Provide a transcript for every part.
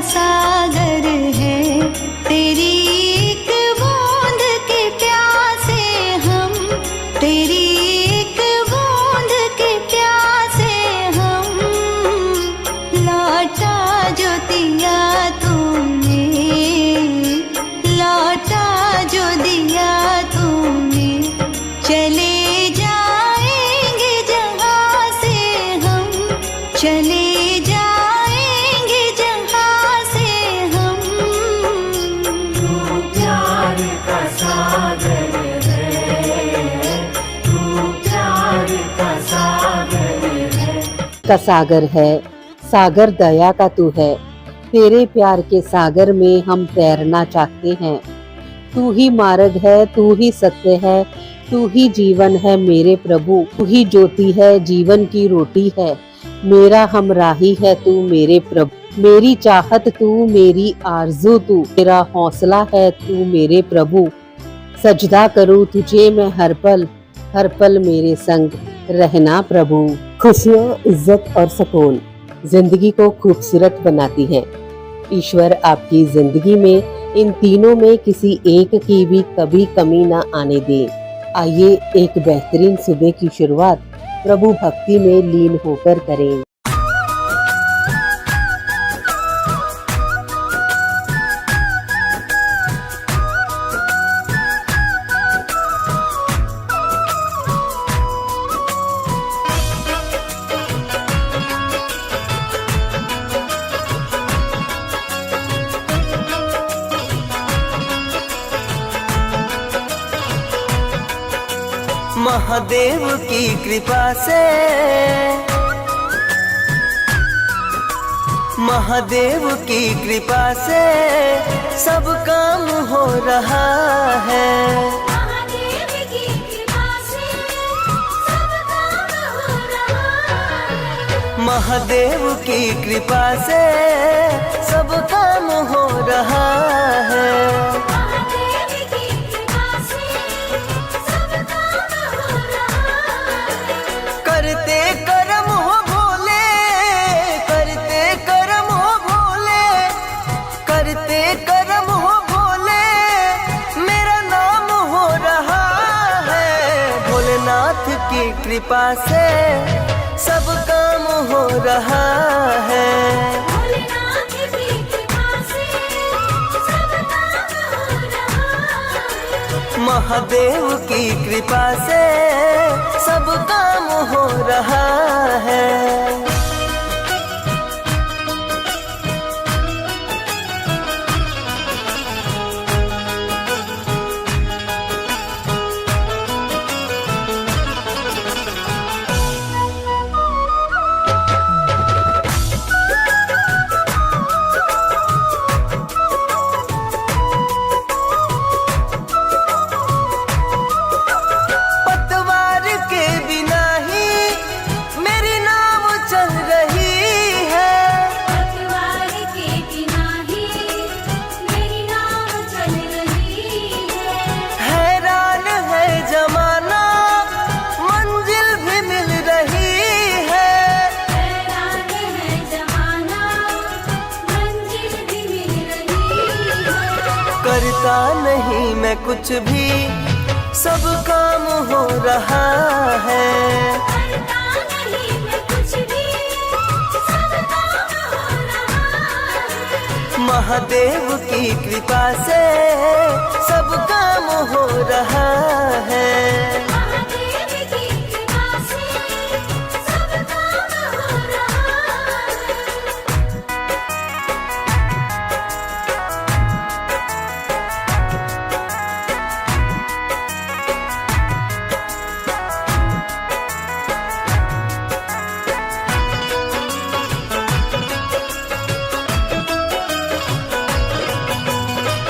सागर है, तेरी एक बूंद के प्यासे हम, तेरी एक बूंद के प्यासे हम। लौटा जो दिया तूने, लौटा जो दिया तूने, चले जाएंगे जहाँ से हम, चले जाएंगे जहाँ से हम। तू प्यार का सागर है, तू प्यार का सागर है। का सागर है, सागर दया का तू है। तेरे प्यार के सागर में हम तैरना चाहते हैं। तू ही मार्ग है, तू ही सत्य है, तू ही जीवन है मेरे प्रभु। तू ही ज्योति है, जीवन की रोटी है, मेरा हमराही है तू मेरे प्रभु। मेरी चाहत तू, मेरी आरज़ू तू, मेरा हौसला है तू मेरे प्रभु। सजदा करूँ तुझे मैं हर पल मेरे संग रहना प्रभु। खुशियाँ, इज्जत और सुकून जिंदगी को खूबसूरत बनाती हैं। ईश्वर आपकी जिंदगी में इन तीनों में किसी एक की भी कभी कमी ना आने दे। आइए एक बेहतरीन सुबह की शुरुआत प्रभु भक्ति में लीन होकर करें। महादेव की कृपा से, महादेव की कृपा से सब काम हो रहा है। महादेव की कृपा से सब काम हो रहा है। महादेव की कृपा से सब काम हो रहा है। महादेव की कृपा से सब काम हो रहा है। करते कर्म हो भोले, करते कर्म हो भोले, करते कर्म हो भोले, मेरा नाम हो रहा है। भोलेनाथ की कृपा से सब काम हो रहा है। भोलेनाथ की कृपा से सब काम हो रहा है। महादेव की कृपा से सब काम हो रहा है। पतवार के बिना ही मेरी नाव चल रही है। पतवार के बिना ही मेरी नाव चल रही है। हैरान है जमाना, मंजिल भी मिल रही है। हैरान है जमाना, मंजिल भी मिल रही है। करता नहीं मैं कुछ भी, सब काम हो रहा है। करता नहीं मैं कुछ भी, सब काम हो रहा है। महादेव की कृपा से सब काम हो रहा है। महादेव की कृपा से सब काम हो रहा है।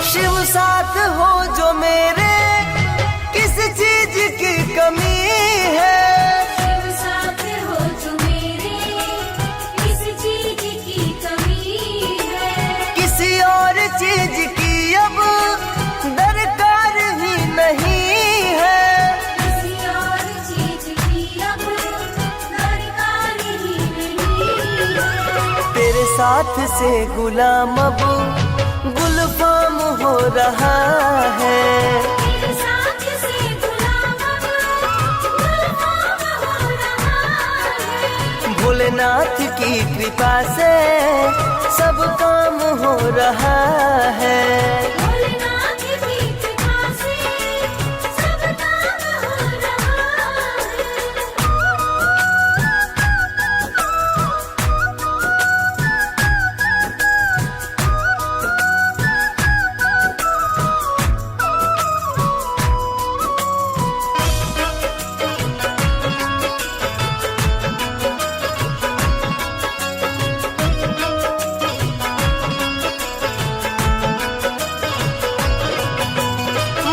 शिव साथ हो जो मेरे, किस चीज की कमी है। शिव साथ हो जो मेरे, किस चीज की कमी है। किसी और चीज की अब दरकार ही नहीं है। किसी और चीज की अब दरकार ही नहीं है। तेरे साथ साथ से गुलाम अब गुलफाम हो रहा है। तेरे साथ से गुलाम अब गुलफाम हो रहा है। भोलेनाथ की कृपा से सब काम हो रहा है। भोलेनाथ की कृपा से सब काम हो रहा है।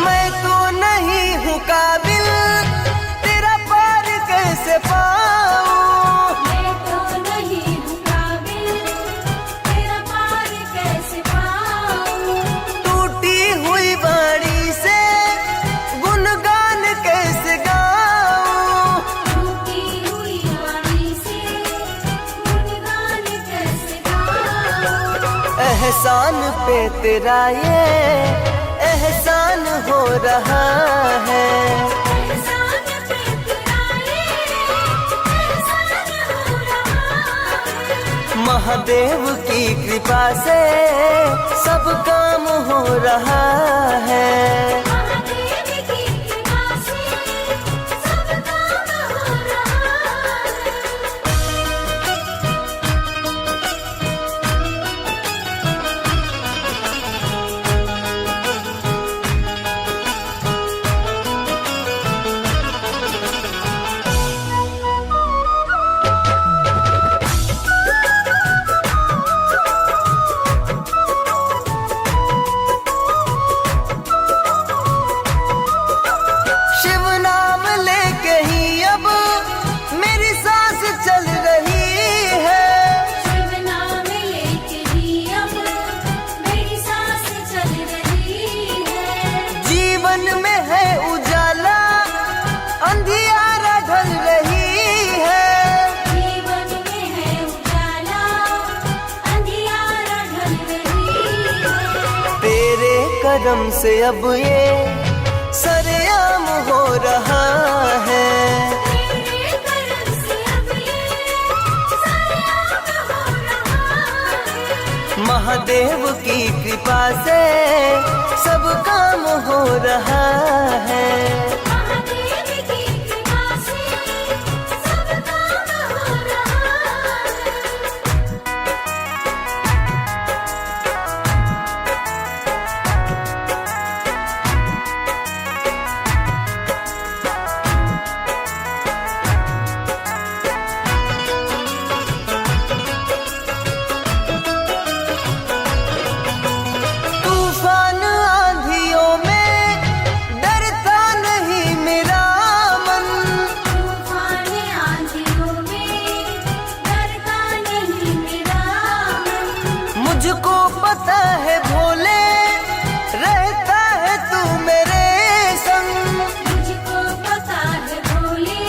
मैं तो नहीं हूँ काबिल, तेरा पार कैसे पाऊँ। मैं तो नहीं हूँ काबिल, तेरा पार कैसे पाऊँ। टूटी हुई बाड़ी से गुनगान कैसे गाऊँ। टूटी हुई वाणी से गुणगान कैसे गाऊँ। एहसान पे तेरा ये एहसान हो रहा है। एहसान पे तेरा ये एहसान हो रहा है। महादेव की कृपा से सब काम हो रहा है। महादेव की कृपा से सब काम हो रहा है। शिव नाम लेके ही अब मेरी सांस चल रही है। शिव नाम लेके ही अब मेरी सांस चल रही है। जीवन में है उजाला, अंधियारा ढल रही है। जीवन में है उजाला, अंधियारा ढल रही है। तेरे करम से अब ये सरेआम हो रहा है। तेरे करम से अब ये सरेआम हो रहा है। महादेव की कृपा से सब काम हो रहा है। महादेव की कृपा से सब काम हो रहा है। तूफान आंधियों में डरता नहीं मेरा मन। तूफान आंधियों में डरता नहीं मेरा मन। मुझको पता है भोले रहता है तू मेरे संग। मुझको पता है भोले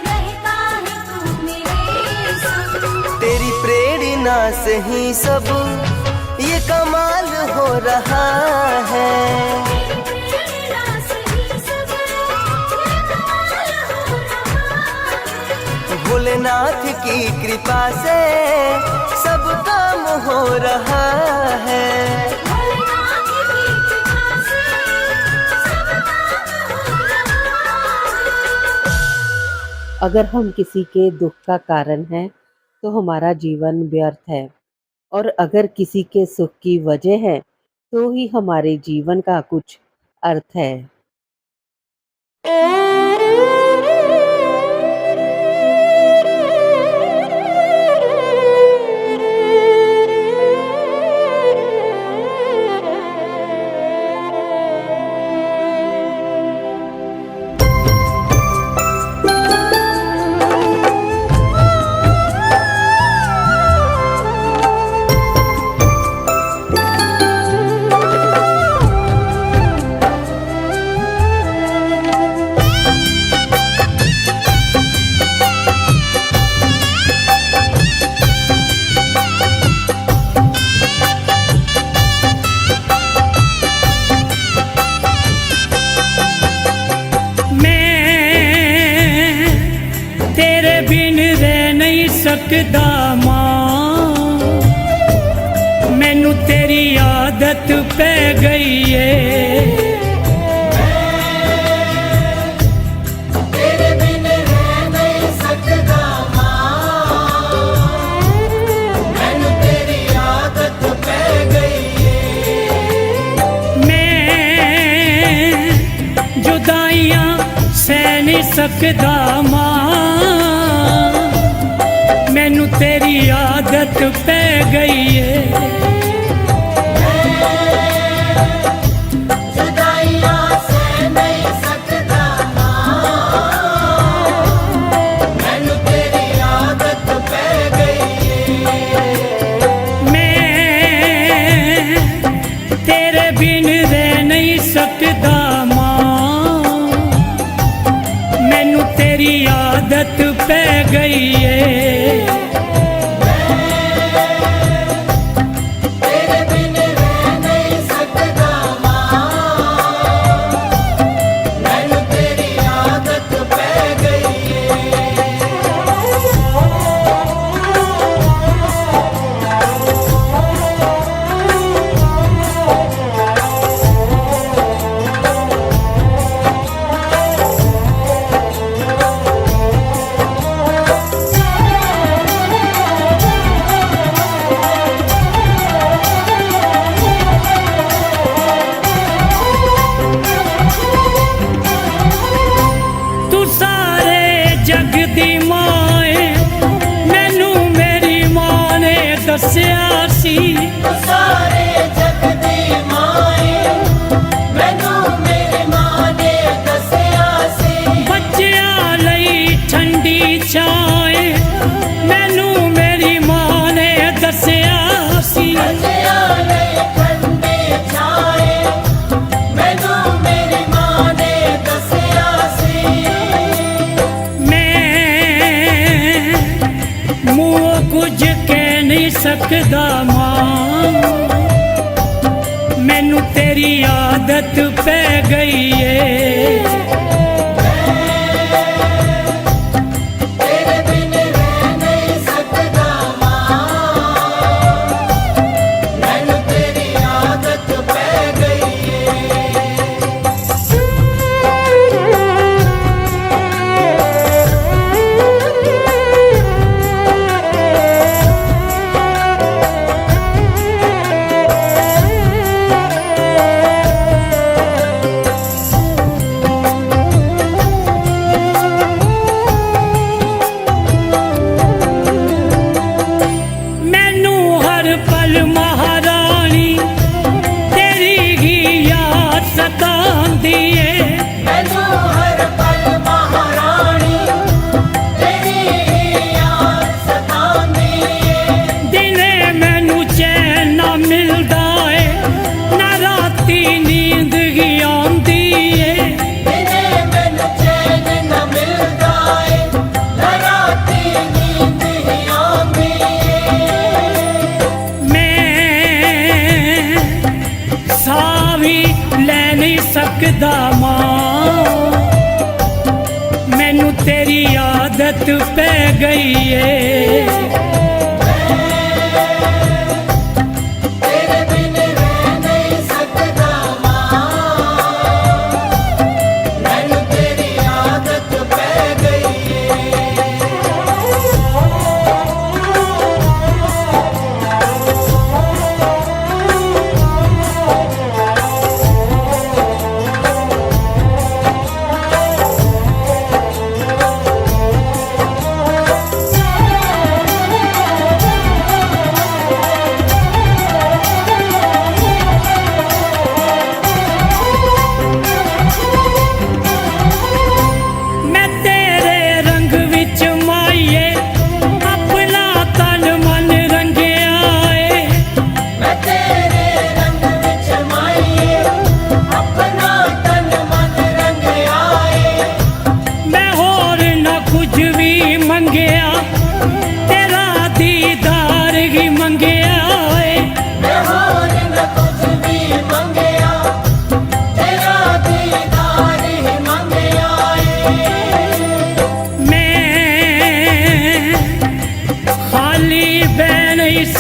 रहता है तू मेरे संग। तेरी प्रेरणा से ही सब ये कमाल हो रहा है। तेरी प्रेरणा से ही सब ये कमाल हो रहा है। भोलेनाथ की कृपा से सब काम हो रहा है। भोलेनाथ की कृपा से सब काम हो रहा है। अगर हम किसी के दुख का कारण हैं तो हमारा जीवन व्यर्थ है, और अगर किसी के सुख की वजह है तो ही हमारे जीवन का कुछ अर्थ है। ਸਕਦਾ ਮਾਂ, ਮੈਨੂੰ ਤੇਰੀ ਆਦਤ ਪੈ ਗਈ ਏ। तेरे बिन रह नहीं सकता मां, मैनू तेरी आदत पै गई है। मैं जुदाइयां सह नहीं सकदा मां, मैनू तेरी आदत पै गई है। जुदाइयां सह नहीं सकता मां, मैनू तेरी आदत पै गई है। मैं तेरे बिन रह नहीं सकदा मां, मैनू तेरी आदत पै गई है। तेरे बिन रह नहीं सकता मां, मैनू तेरी आदत पै गई है। तू सारे जग दी मां ऐ, मैनू मेरी मां ने दस्सिया सी। सारे जग दी मां, मैनू मेरी मां ने दस्सिया सी। बच्चियां लई ठंडी छाए, मैनू मेरी मां ने दस्सिया सी। बच्चियां लई ठंडी छाए, मैनू मेरी मां ने दस्सिया सी। मैं मुँह कुछ कह नहीं सकदा मां, मैनू तेरी आदत पै गई है। तेरे बिन रह नहीं सकदा मां, मैनू तेरी आदत पै गई है। मैनू हर पल महारानी तेरी ही याद सतांदी है। मैनू हर पल महारानी तेरी याद सतांदी है। दिने मैनू चैन ना मिलदा है, ना राती नींद ही आंदी है। दिने मैनू चैन न मिलदा है, न राती नींद ही आंदी है। मैं साह भी लै नहीं सकदा मां, मैनू तेरी आदत पै गई है। तेरे बिन रह नहीं सकदा मां, मैनू तेरी आदत पै गई है।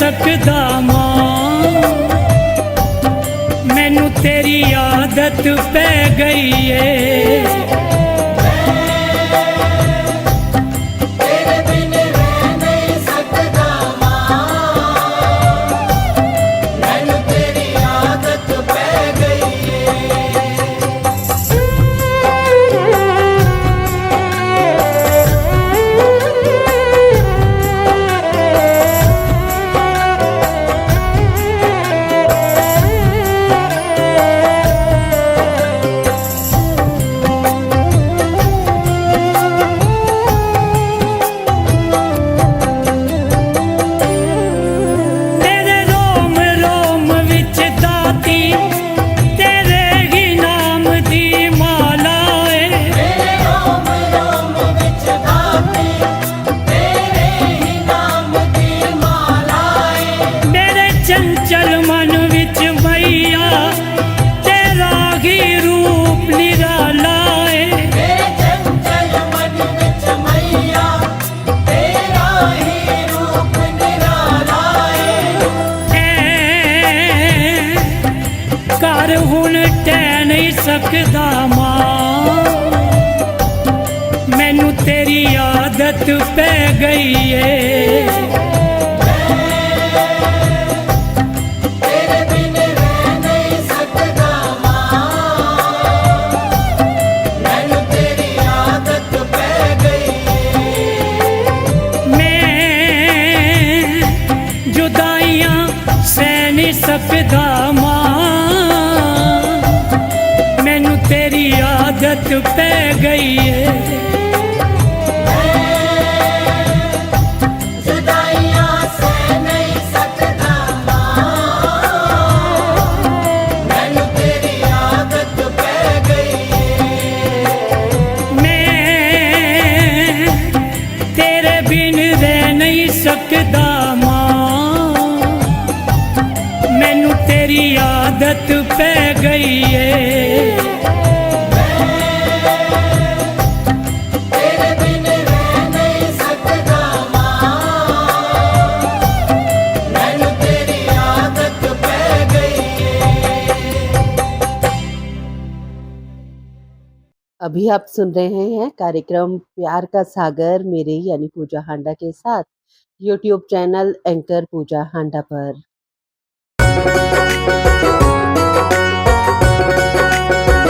ਸਕਦਾ ਮਾਂ ਮੈਨੂੰ ਤੇਰੀ ਆਦਤ ਪੈ ਗਈ ਏ ਸਕਦਾ ਮਾਂ ਮੈਨੂੰ ਤੇਰੀ ਆਦਤ ਪੈ ਗਈ ਏ ਤੇਰੇ ਬਿਨ ਰਹਿ ਨਹੀਂ ਸਕਦਾ ਮਾਂ ਮੈਨੂੰ ਤੇਰੀ ਆਦਤ ਪੈ ਗਈ ਏ ਮੈਂ ਜੁਦਾਈਆਂ ਸਹਿ ਨਹੀਂ ਸਕਦਾ ਮਾਂ तेरी आदत पै गई है जुदाइयां सह नहीं सकता मां मैनू तेरी आदत पै गई है मैं तेरे बिन रह नहीं सकता मां मैनू तेरी आदत पै गई है अभी आप सुन रहे हैं कार्यक्रम प्यार का सागर मेरे यानी पूजा हांडा के साथ यूट्यूब चैनल एंकर पूजा हांडा पर।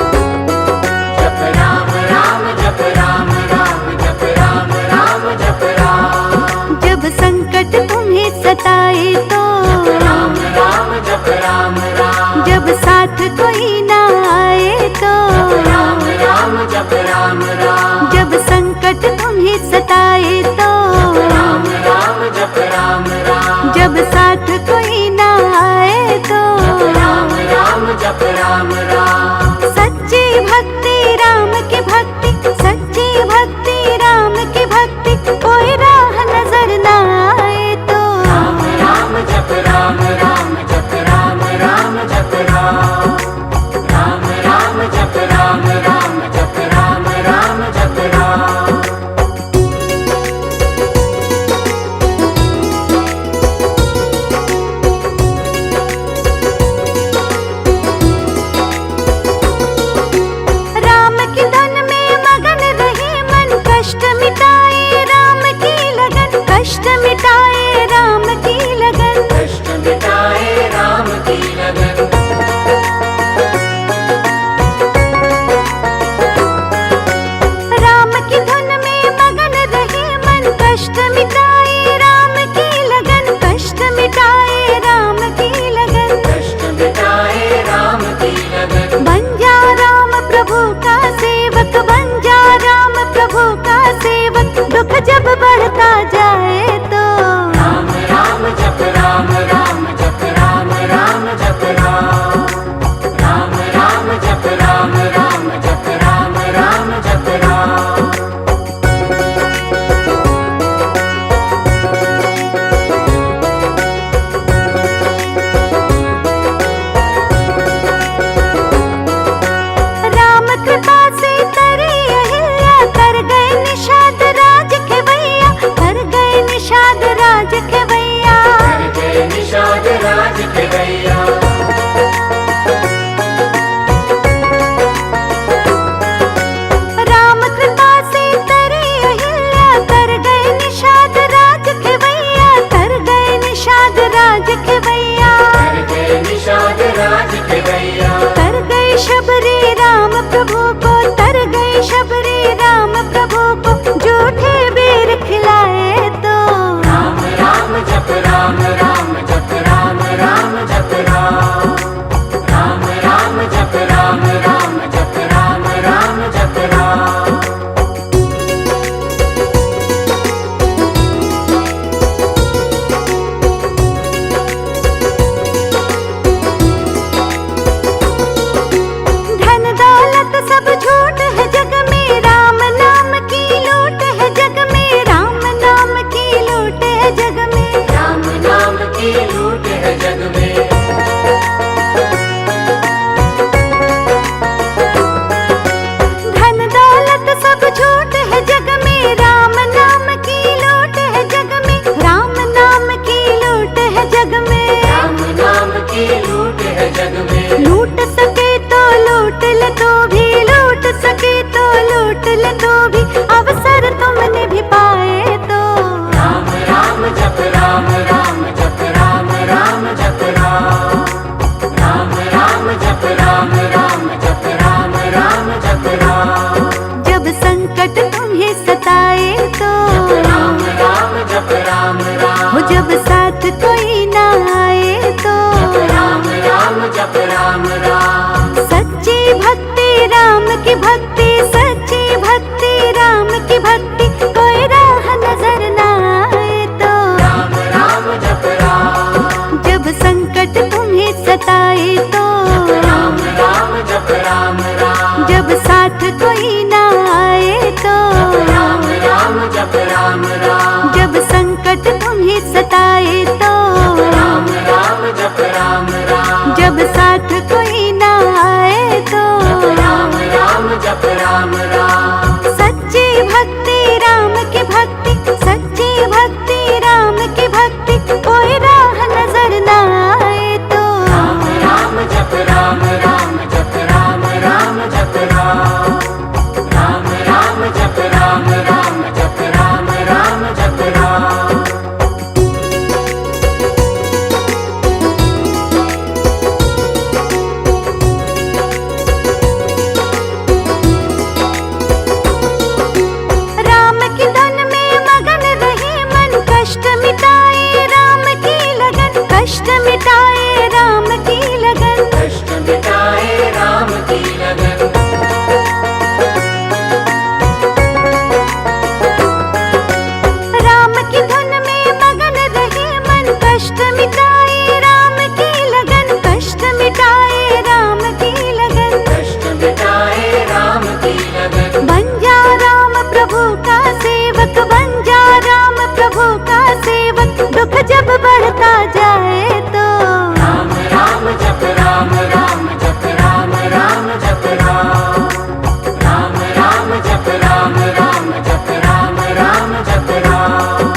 जप राम राम जप राम राम जप राम राम जप राम जब संकट तुम्हें सताए तो जप राम राम जप राम राम जब साथ कोई ना आए तो राम राम जप राम राम जब संकट तुम्हें सताए तो राम राम जप राम राम जब साथ कोई ना आए तो राम राम जप राम राम सच्ची भक्ति राम की भक्ति सच्ची भक्ति राम की भक्ति कोई राह नजर ना आए तो राम राम जप राम राम जप राम राम जप राम राम राम जप राम राम जप राम राम जप राम लूट है जग में। धन दौलत सब झूठ है जग में, राम नाम की लूट है जग में, राम नाम की लूट है जग में। राम नाम की लूट है जग में। लूट सके तो लूट ले तो भी, लूट सके तो लूट ले तो भी, अवसर तुमने भी पाए तो। राम राम जप राम राम जप राम राम जप राम। राम राम जप राम राम जप राम राम जप राम। जब संकट तुम्हें सताए तो, राम राम जप राम राम। हो जब साथ कोई ना आए तो, राम राम जप राम राम। सच्ची भक्ति राम की भक्ति, सच्ची भक्ति राम की भक्ति, कोई राह नजर ना आए तो। राम राम जप राम। जब संकट तुम्हें सताए तो, राम राम जप राम राम। जब साथ कोई ना आए तो, राम राम जप राम राम। जब संकट तुम्हें सताए तो, राम राम जप राम राम। जब साथ कोई ना आए तो, राम राम जप राम राम। सच्ची भक्ति राम की भक्ति, सच्ची भक्ति राम की भक्ति, कोई राह नजर ना आए तो। राम राम जप राम राम जप राम राम जप राम। राम राम जप राम राम जप राम राम जप राम। राम की धन में मगन रहे मन, कष्ट मिटाए राम की लगन, कष्ट मिटाए राम की लगन। कष्ट मिटाए राम की लगन। राम की धुन में मगन रहे मन, कष्ट मिटाए राम की लगन, कष्ट मिटाए राम की लगन। कष्ट मिटाए राम की लगन। बन जा राम प्रभु का सेवक, बन जा राम प्रभु का सेवक, दुख जब बढ़ता जाए तो। राम राम जप राम राम जप राम राम जप राम। राम राम जप राम राम जप राम राम जप राम।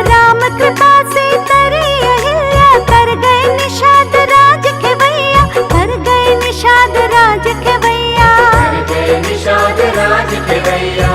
राम कृपा से तरी अहिल्या, कर गए निषाद राज खेवैया, कर गए निषाद राज खेवैया। कर गए निषाद राज के भैया।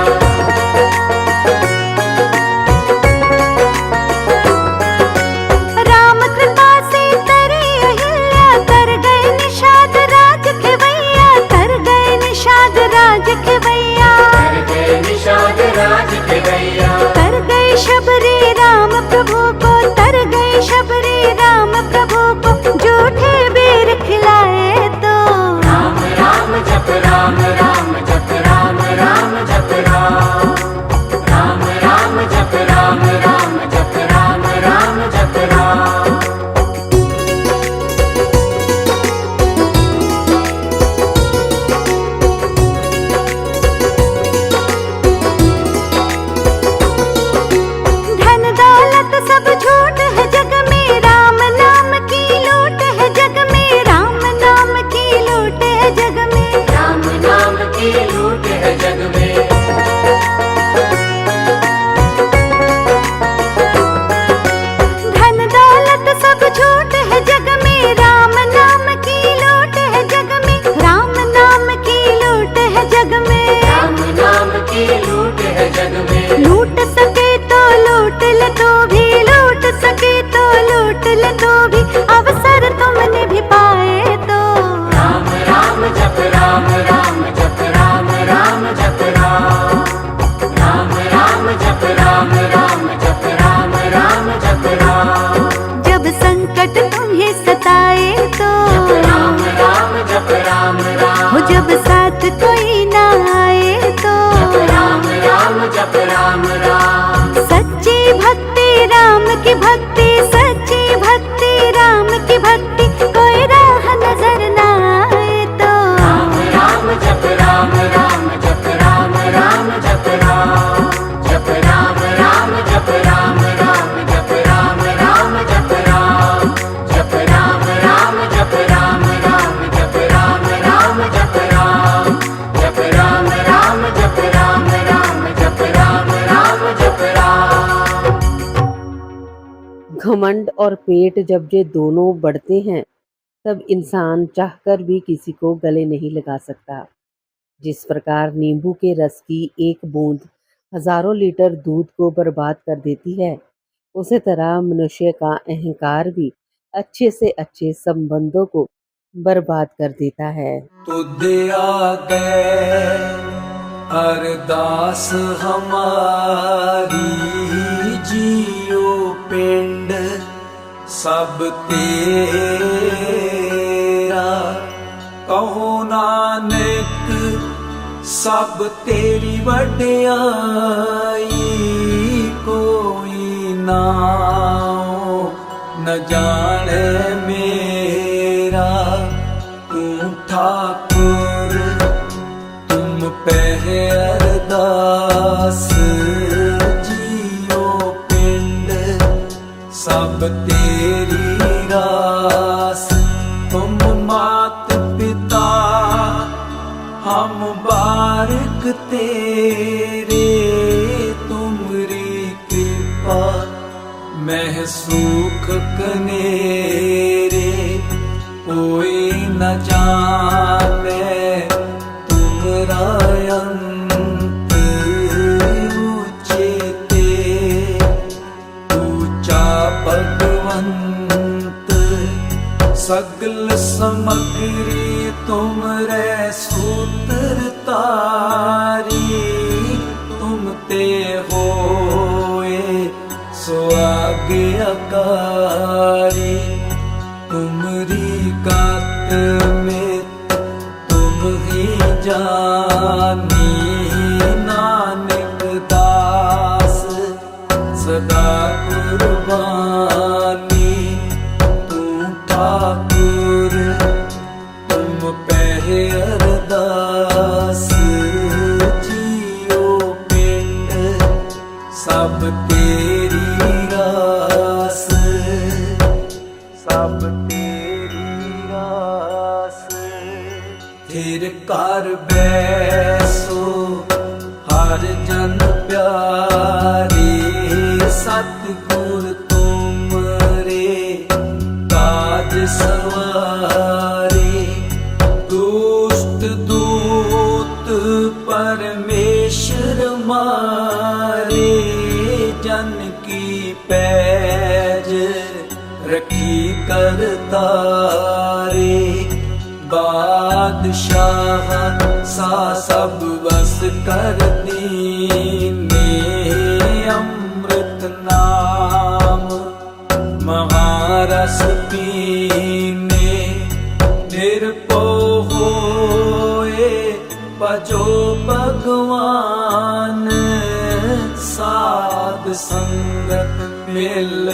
राम कृपा से तरी अहिल्या, कर गए निषाद राज खेवैया, कर गए निषाद राज खेवैया। कर गए निषाद राज के भैया। तर गए शबरी राम प्रभु को, तर गए शबरी राम प्रभु को, झूठे बेर खिलाए तो। राम राम जप राम राम जप राम राम जप राम। राम राम जप राम राम जप राम राम जप राम। धन दौलत सब झूठ है जग में, राम नाम की लूट है जग में, राम नाम की लूट है जग में। राम नाम की लूट है जग में। धन दौलत सब झूठ है जग में, राम नाम की लूट है जग में, राम नाम की लूट है जग में। राम नाम की लूट है जग में। लूट सके तो लूट ले तो भी, लूट सके तो लूट ले तो भी, अवसर तुमने भी पाए तो। राम राम जप राम राम जप राम राम जप राम। राम राम जप राम राम जप राम राम जप राम। जब संकट तुम्हें सताए तो, राम राम जप राम राम। हो जब साथ कोई ना आए तो। राम राम जप राम राम। सच्ची भक्ति राम की भक्ति, सच्ची भक्ति राम की भक्ति, कोई राह नजर ना आए घमंड और पेट जब ये दोनों बढ़ते हैं तब इंसान चाहकर भी किसी को गले नहीं लगा सकता। जिस प्रकार नींबू के रस की एक बूंद हजारों लीटर दूध को बर्बाद कर देती है, उसी तरह मनुष्य का अहंकार भी अच्छे से अच्छे संबंधों को बर्बाद कर देता है। तुझे आगे अरदास हमारी, जियो पिंड सब तेरा, कहो नानक सब तेरी वड्याई, कोई नाओ न जाने मेरा, तू ठाकुर तुम पे अरदास, जियो पिंड सब तेरी रास, तुम मात पिता हम बारिक तेरे, तुमरी कृपा मैं सुख कनेरे, कोई न जाने तुमरा अंत, ऊंचे ऊंचा भगवंत, सगल समग्री तुमरे सूत्र तारी, तुम ते होए सो आज्ञाकारी, तुमरी गात में तुम ही जानी, नानक दास सदा कुर्बानी, तू ठाकुर तुम पे अरदास, जियो पिंड सब तेरी रास, सब तेरी रास, फिर कर बैसो हर जन प्यारे, सतगुर तुमरे काज सवारे, दुष्ट दूत परमेश्वर मारे, जन की पैज रखी करतारे, बादशाह सा सब बस कर दीने, अमृत नाम महारस पीने, निरपो होए भजो भगवान, साध संगत मिल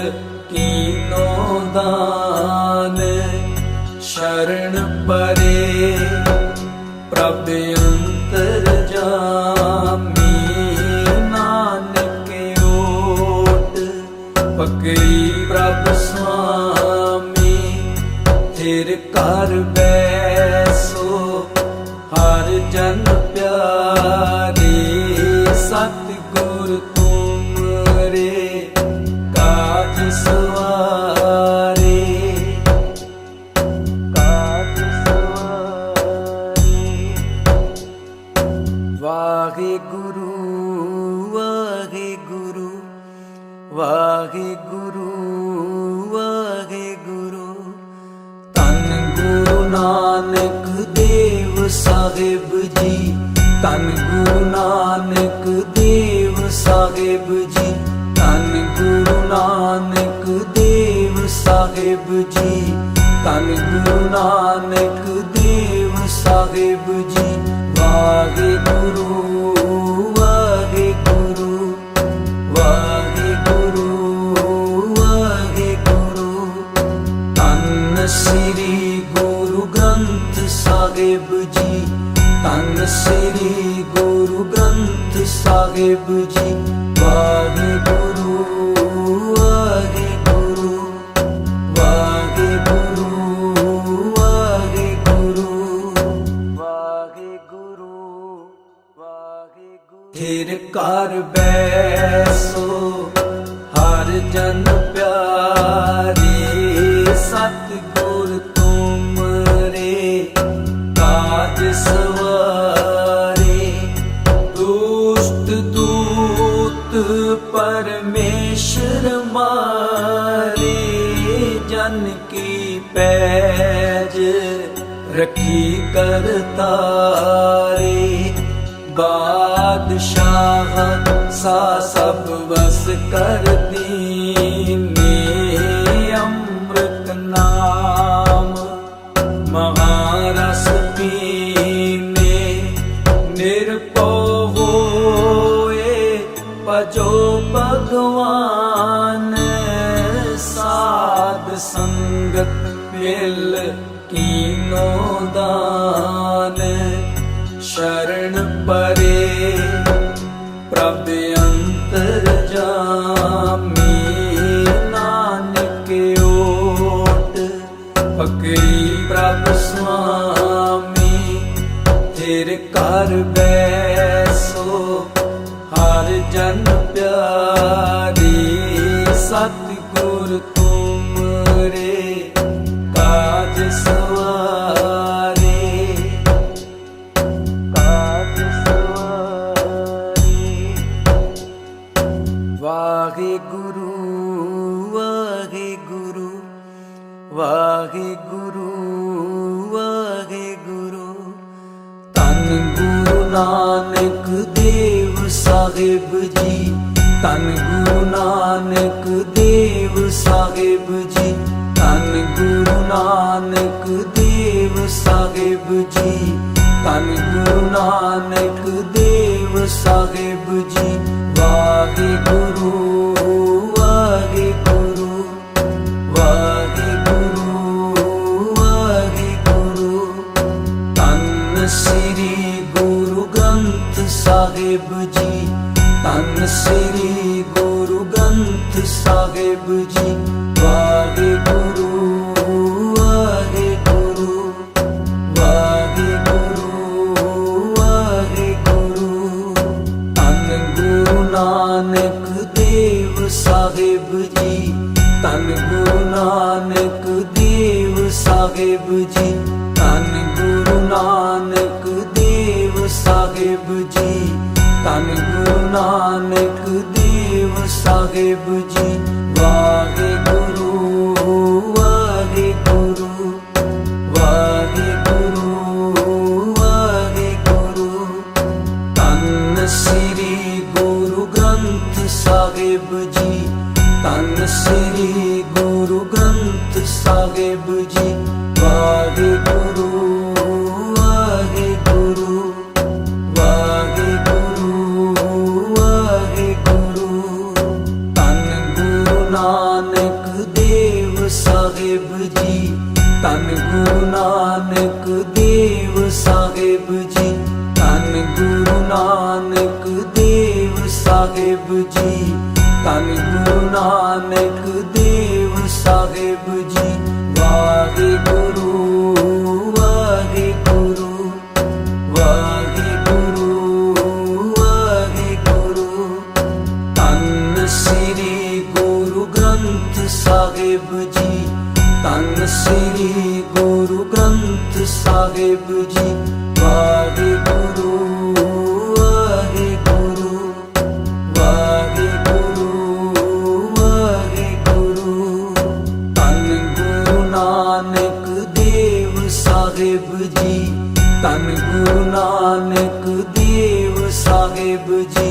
कीनो दान, शरण परे प्रभ अंतर जामी, नानक ओट पकड़ी प्रभ स्वामी, फिर कर बैसो हर जन प्यारे, सतगुर तुमरे काज सवारे, काज सवारे, वाहे गुरु वाहे गुरु वाहे गुरु वाहे गुरु, धन गुरु नानक देव साहिब जी, धन गुरु नानक देव साहिब जी, धन गुरु नानक देव साहिब जी, धन गुरु नानक देव साहिब जी, वाहे गुरु वाहे गुरु वाहे गुरु वाहे गुरु, धन श्री गुरु ग्रंथ साहिब जी, धन श्री गुरु ग्रंथ साहिब जी, वाहे गुरु वाहे गुरु वाहे गुरु वाहे गुरु वाहे गुरु वाहे गुरु, फिर कर बैसो हर जन प्यार, प्यारे सतगुर तुमरे काज सवारे दुष्ट दूत परमेश्वर मारे जन की पैज रखी करतारे बादशाह सा सब बस कर दीने अमृत नाम महारस पीने निरपो होए भजो भगवान साध संगत मिल कीनो दान शरण परे प्रभ अंतर जामी नानक ओट पकड़ी प्रभ स्वामी तेर कर बैसो हर जन प्यारी सतगुर तुमरे काज सवारे काज सवारे वाहे गुरु वाहे गुरु वाहे गुरु वाहे गुरु तन गुरु नानक देव साहिब जी तन गुरु नानक देव साहिब जी तन गुरु नानक देव साहिब जी तन गुरु नानक देव साहिब जी वाहे गुरु वाहे गुरु वाहे गुरु वाहे गुरु तन श्री गुरु ग्रंथ साहिब जी तन श्री गुरु ग्रंथ साहिब जी वाहे गुरु वाहे गुरु वाहे गुरु वाहे गुरु तन गुरु नानक देव साहिब जी तन गुरु नानक देव साहिब जी तन गुरु नानक देव साहिब जी तन गुरु नानक देव साहिब जी वाहे गुरु वाहे गुरु वाहे गुरु वाहे गुरु तन श्री गुरु ग्रंथ साहिब जी तन श्री गुरु ग्रंथ साहिब जी वाहे गुरु वाहे गुरु वाहे गुरु वाहे गुरु तन गुरु नानक देव साहिब जी तन गुरु नानक देव साहिब जी तन गुरु नानक देव साहिब जी तन गुरु नानक देव साहिब जी वाहे गुरु वाहे गुरु वाहे गुरु वाहे गुरु तन श्री गुरु ग्रंथ साहिब जी तन श्री गुरु ग्रंथ साहिब जी वाहे गुरु वाहे गुरु वाहे गुरु वाहे गुरु तन गुरु नानक देव साहिब जी तन गुरु नानक देव साहिब जी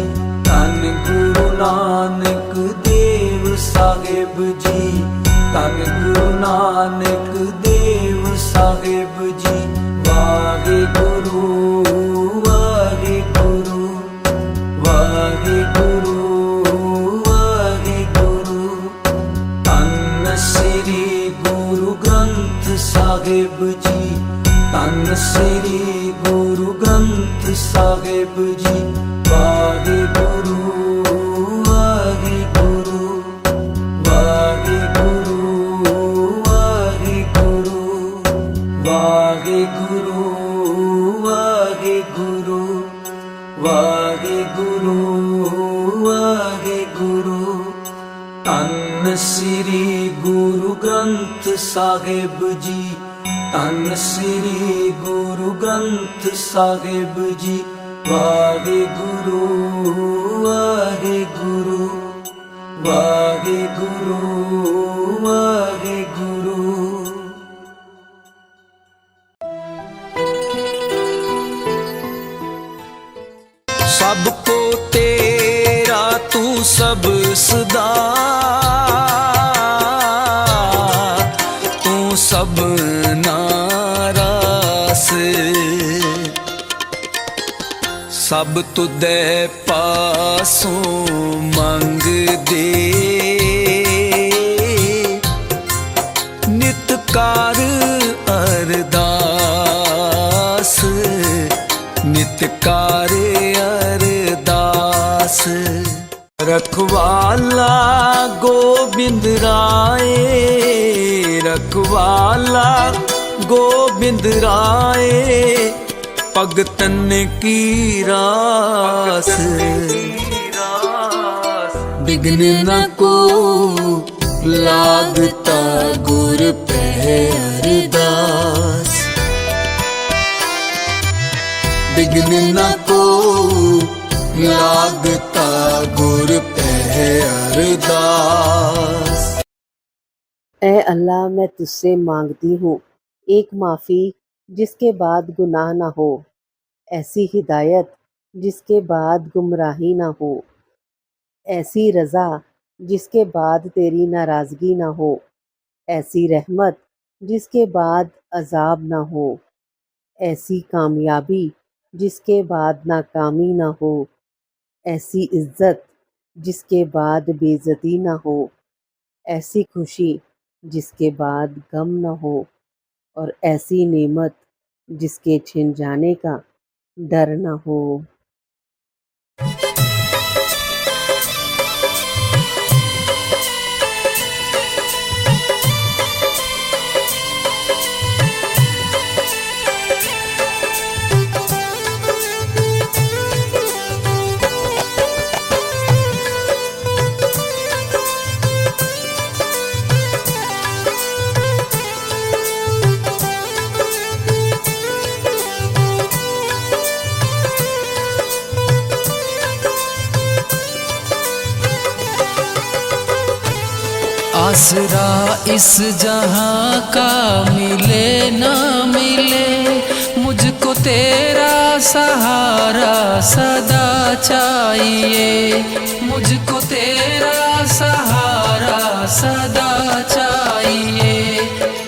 तन गुरु नानक देव साहिब जी तन गुरु नानक देव साहिब जी वाहे गुरु वाहे गुरु वाहे गुरु वाहे गुरु तन श्री गुरु ग्रंथ साहिब जी तन श्री गुरु ग्रंथ साहिब जी वाहे गुरु वाहे गुरु वाहे गुरु वाहे गुरु वाहे गुरु वाहे गुरु वाहे गुरु वाहे गुरु तन श्री ग्रंथ साहिब जी, धन श्री गुरु ग्रंथ साहिब जी। वाहिगुरु वाहिगुरु वाहिगुरु वाहिगुरु। सबको तेरा तू सब सदा, तू सब नारास। सब तुदे पासों मंग दे, नितकार अरदास, नितकार अरदास। रखवाला गोबिंद राय, रखवाला गोबिंद राय, भगतन की रास। बिघ्न न को लागता गुर पे अरदास, बिघ्न न को लागता गुर पे अरदास। ऐ अल्लाह, मैं तुझसे मांगती हूँ एक माफ़ी जिसके बाद गुनाह ना हो, ऐसी हिदायत जिसके बाद गुमराही ना हो, ऐसी रज़ा जिसके बाद तेरी नाराज़गी ना हो, ऐसी रहमत जिसके बाद अजाब ना हो, ऐसी कामयाबी जिसके बाद नाकामी ना हो, ऐसी इज़्ज़त जिसके बाद बेइज्जती ना हो, ऐसी खुशी जिसके बाद गम ना हो, और ऐसी नेमत जिसके छिन जाने का डर ना हो। आसरा इस जहां का मिले ना मिले, मुझको तेरा सहारा सदा चाहिए, मुझको तेरा सहारा सदा चाहिए।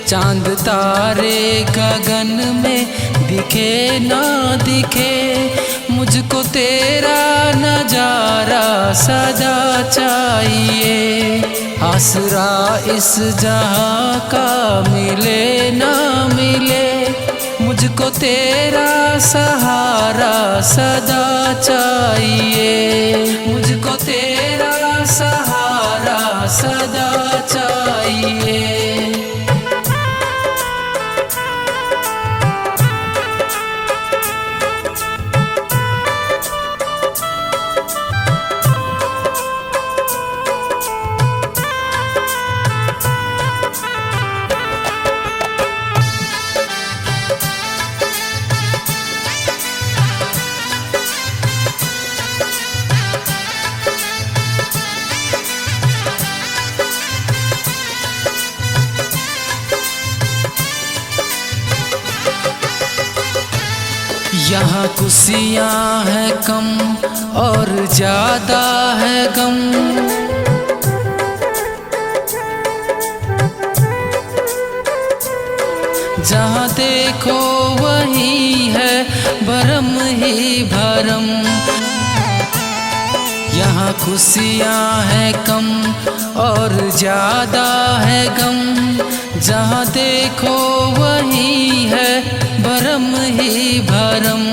चांद तारे गगन में दिखे ना दिखे, मुझको तेरा नजारा सदा चाहिए। आसरा इस जहां का मिले ना मिले, मुझको तेरा सहारा सदा चाहिए, मुझको तेरा सहारा सदा चाहिए। यहाँ खुशियाँ हैं कम और ज्यादा है गम, जहाँ देखो वही है भरम ही भरम। यहाँ खुशियाँ हैं कम और ज्यादा है गम, जहाँ देखो वही है भरम ही भरम।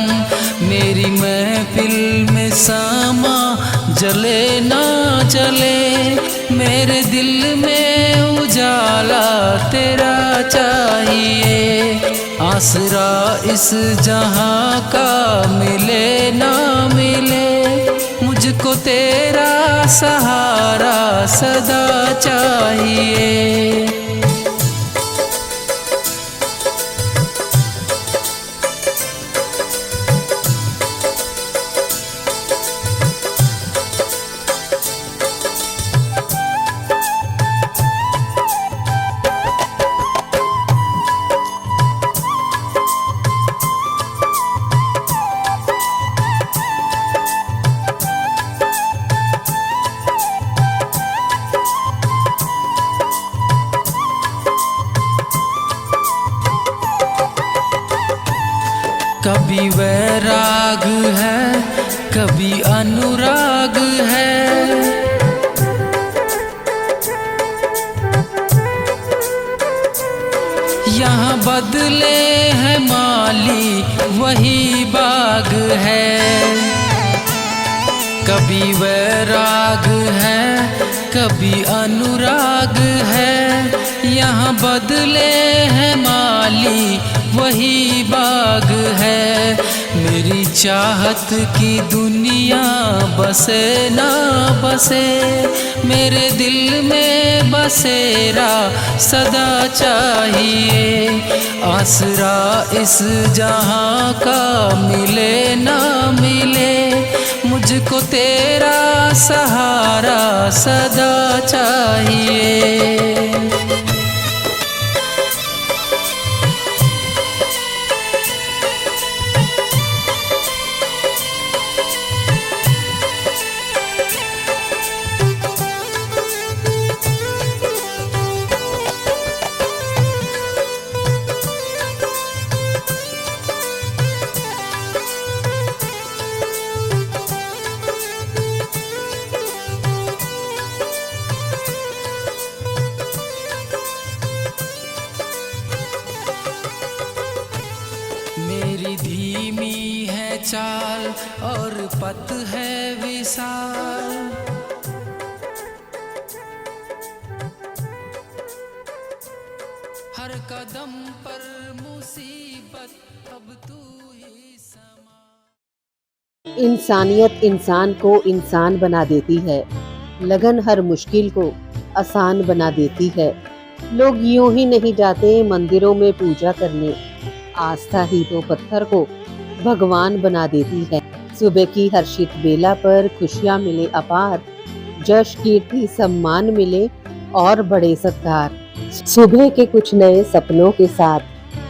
मेरी महफिल में सामा जले ना जले, मेरे दिल में उजाला तेरा चाहिए। आसरा इस जहां का मिले ना मिले, मुझको तेरा सहारा सदा चाहिए। कभी वैराग है, कभी अनुराग है। यहाँ बदले हैं माली, वही बाग है। कभी वैराग है, कभी अनुराग है। यहाँ बदले हैं माली, वही बाग है। मेरी चाहत की दुनिया बसे ना बसे, मेरे दिल में बसेरा सदा चाहिए। आसरा इस जहां का मिले ना मिले, मुझको तेरा सहारा सदा चाहिए। मेरी धीमी है चाल और पथ है विशाल, हर कदम पर मुसीबत अब तू ही समा। इंसानियत इंसान को इंसान बना देती है, लगन हर मुश्किल को आसान बना देती है। लोग यूं ही नहीं जाते मंदिरों में पूजा करने, आस्था ही तो पत्थर को भगवान बना देती है। सुबह की हर्षित बेला पर खुशियां मिले अपार, जश कीर्ति सम्मान मिले और बड़े सत्कार। सुबह के कुछ नए सपनों के साथ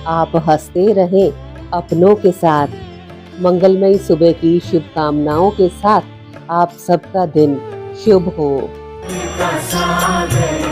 आप हंसते रहें अपनों के साथ। मंगलमयी सुबह की शुभकामनाओं के साथ आप सबका दिन शुभ हो। का सागर